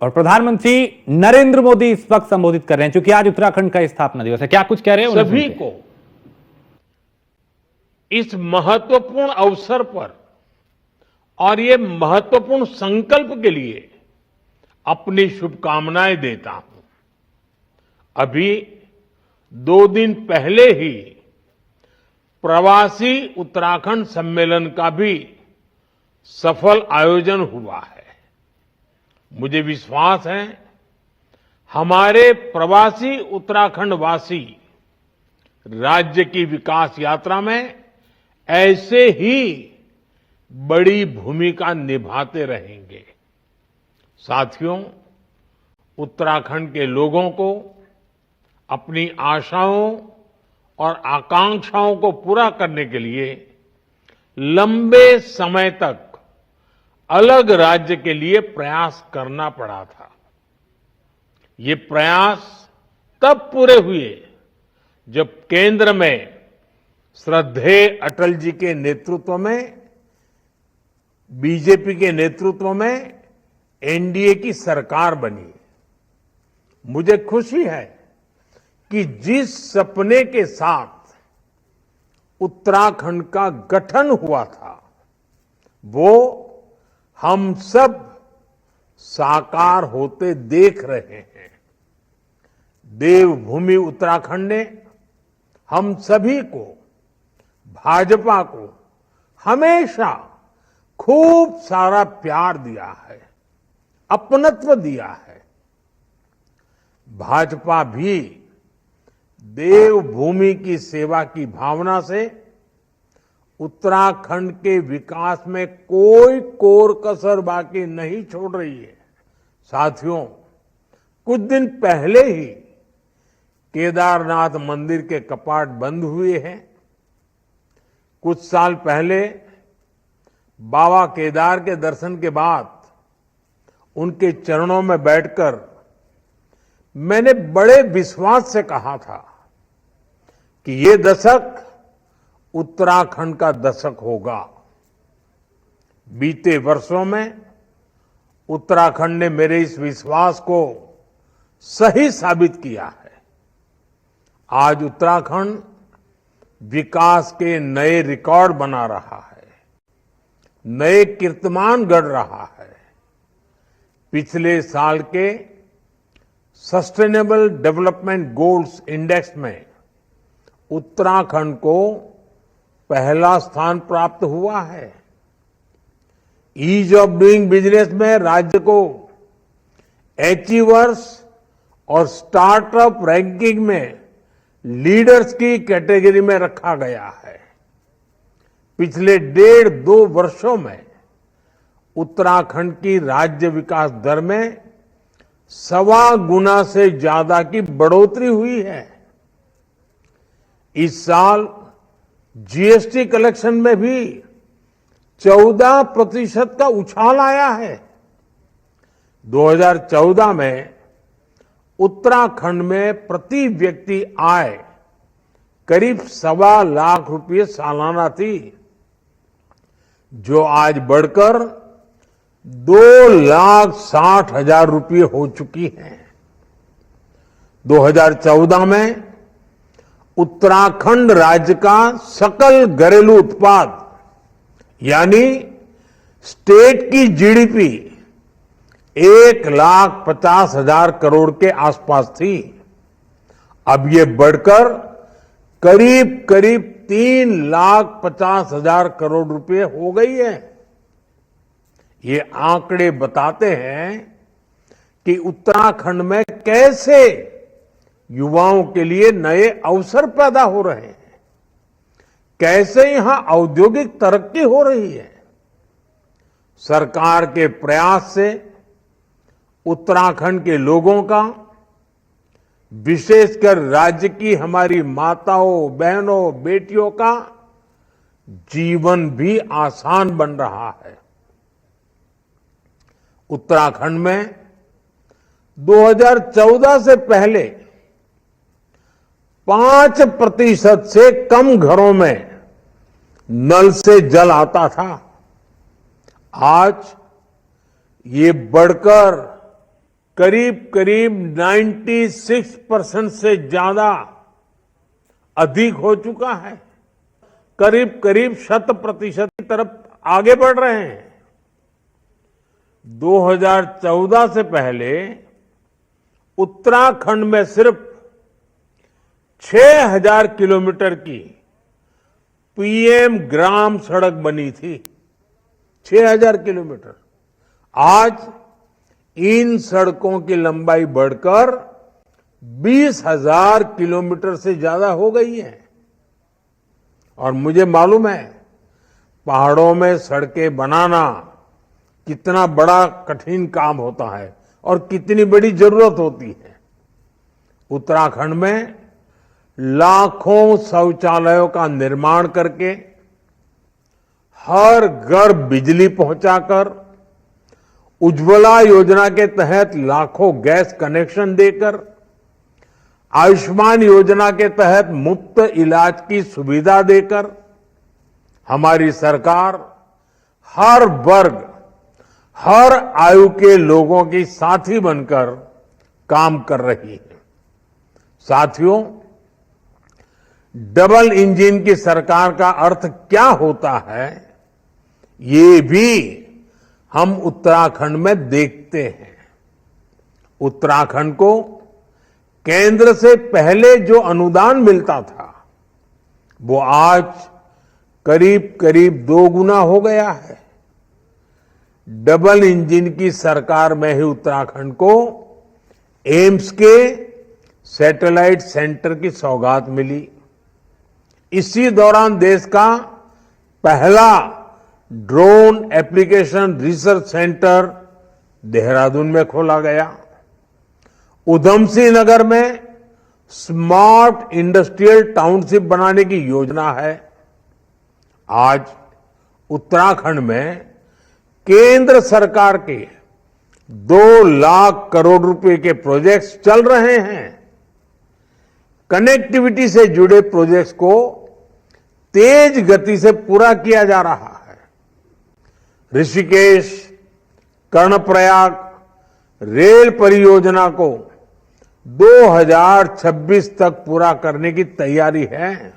और प्रधानमंत्री नरेंद्र मोदी इस वक्त संबोधित कर रहे हैं, क्योंकि आज उत्तराखंड का स्थापना दिवस है। क्या कुछ कह रहे हैं सभी को इस महत्वपूर्ण अवसर पर और ये महत्वपूर्ण संकल्प के लिए अपनी शुभकामनाएं देता हूं। अभी 2 दिन पहले ही प्रवासी उत्तराखंड सम्मेलन का भी सफल आयोजन हुआ है। मुझे विश्वास है हमारे प्रवासी उत्तराखंड वासी राज्य की विकास यात्रा में ऐसे ही बड़ी भूमिका निभाते रहेंगे। साथियों, उत्तराखंड के लोगों को अपनी आशाओं और आकांक्षाओं को पूरा करने के लिए लंबे समय तक अलग राज्य के लिए प्रयास करना पड़ा था। ये प्रयास तब पूरे हुए जब केंद्र में श्रद्धेय अटल जी के नेतृत्व में, बीजेपी के नेतृत्व में एनडीए की सरकार बनी। मुझे खुशी है कि जिस सपने के साथ उत्तराखंड का गठन हुआ था वो हम सब साकार होते देख रहे हैं। देवभूमि उत्तराखंड ने हम सभी को, भाजपा को हमेशा खूब सारा प्यार दिया है, अपनत्व दिया है। भाजपा भी देवभूमि की सेवा की भावना से उत्तराखंड के विकास में कोई कोर कसर बाकी नहीं छोड़ रही है। साथियों, कुछ दिन पहले ही केदारनाथ मंदिर के कपाट बंद हुए हैं। कुछ साल पहले बाबा केदार के दर्शन के बाद उनके चरणों में बैठकर मैंने बड़े विश्वास से कहा था कि ये दशक उत्तराखंड का दशक होगा। बीते वर्षों में उत्तराखंड ने मेरे इस विश्वास को सही साबित किया है। आज उत्तराखंड विकास के नए रिकॉर्ड बना रहा है, नए कीर्तिमान गढ़ रहा है। पिछले साल के सस्टेनेबल डेवलपमेंट गोल्स इंडेक्स में उत्तराखंड को पहला स्थान प्राप्त हुआ है। ईज ऑफ डूइंग बिजनेस में राज्य को अचीवर्स और स्टार्टअप रैंकिंग में लीडर्स की कैटेगरी में रखा गया है। पिछले 1.5-2 वर्षों में उत्तराखंड की राज्य विकास दर में 1.25 गुना से ज्यादा की बढ़ोतरी हुई है। इस साल जीएसटी कलेक्शन में भी 14% का उछाल आया है। 2014 में उत्तराखंड में प्रति व्यक्ति आय करीब 1.25 लाख रुपए सालाना थी, जो आज बढ़कर 2,60,000 रुपये हो चुकी है। 2014 में उत्तराखंड राज्य का सकल घरेलू उत्पाद यानी स्टेट की जीडीपी 1,50,000 करोड़ के आसपास थी। अब ये बढ़कर करीब करीब 3,50,000 करोड़ रुपए हो गई है। ये आंकड़े बताते हैं कि उत्तराखंड में कैसे युवाओं के लिए नए अवसर पैदा हो रहे हैं, कैसे यहां औद्योगिक तरक्की हो रही है। सरकार के प्रयास से उत्तराखंड के लोगों का, विशेषकर राज्य की हमारी माताओं, बहनों, बेटियों का जीवन भी आसान बन रहा है। उत्तराखंड में 2014 से पहले 5% से कम घरों में नल से जल आता था। आज ये बढ़कर करीब करीब 96% से ज्यादा अधिक हो चुका है। करीब करीब 100% की तरफ आगे बढ़ रहे हैं। 2014 से पहले उत्तराखंड में सिर्फ 6000 किलोमीटर की पीएम ग्राम सड़क बनी थी। 6000 किलोमीटर। आज इन सड़कों की लंबाई बढ़कर 20,000 किलोमीटर से ज्यादा हो गई है। और मुझे मालूम है पहाड़ों में सड़कें बनाना कितना बड़ा कठिन काम होता है और कितनी बड़ी जरूरत होती है। उत्तराखंड में लाखों शौचालयों का निर्माण करके, हर घर बिजली पहुंचाकर, उज्ज्वला योजना के तहत लाखों गैस कनेक्शन देकर, आयुष्मान योजना के तहत मुफ्त इलाज की सुविधा देकर हमारी सरकार हर वर्ग, हर आयु के लोगों की साथी बनकर काम कर रही है। साथियों, डबल इंजन की सरकार का अर्थ क्या होता है, ये भी हम उत्तराखंड में देखते हैं। उत्तराखंड को केंद्र से पहले जो अनुदान मिलता था, वो आज करीब करीब 2 गुना हो गया है। डबल इंजन की सरकार में ही उत्तराखंड को एम्स के सैटेलाइट सेंटर की सौगात मिली। इसी दौरान देश का पहला drone application research centre Dehradun में खोला गया। उधम सिंह नगर में स्मार्ट इंडस्ट्रियल टाउनशिप बनाने की योजना है। आज उत्तराखंड में केंद्र सरकार के 2 लाख करोड़ रुपए के प्रोजेक्ट्स चल रहे हैं। कनेक्टिविटी से जुड़े प्रोजेक्ट्स को तेज गति से पूरा किया जा रहा है। ऋषिकेश, कर्णप्रयाग रेल परियोजना को 2026 तक पूरा करने की तैयारी है।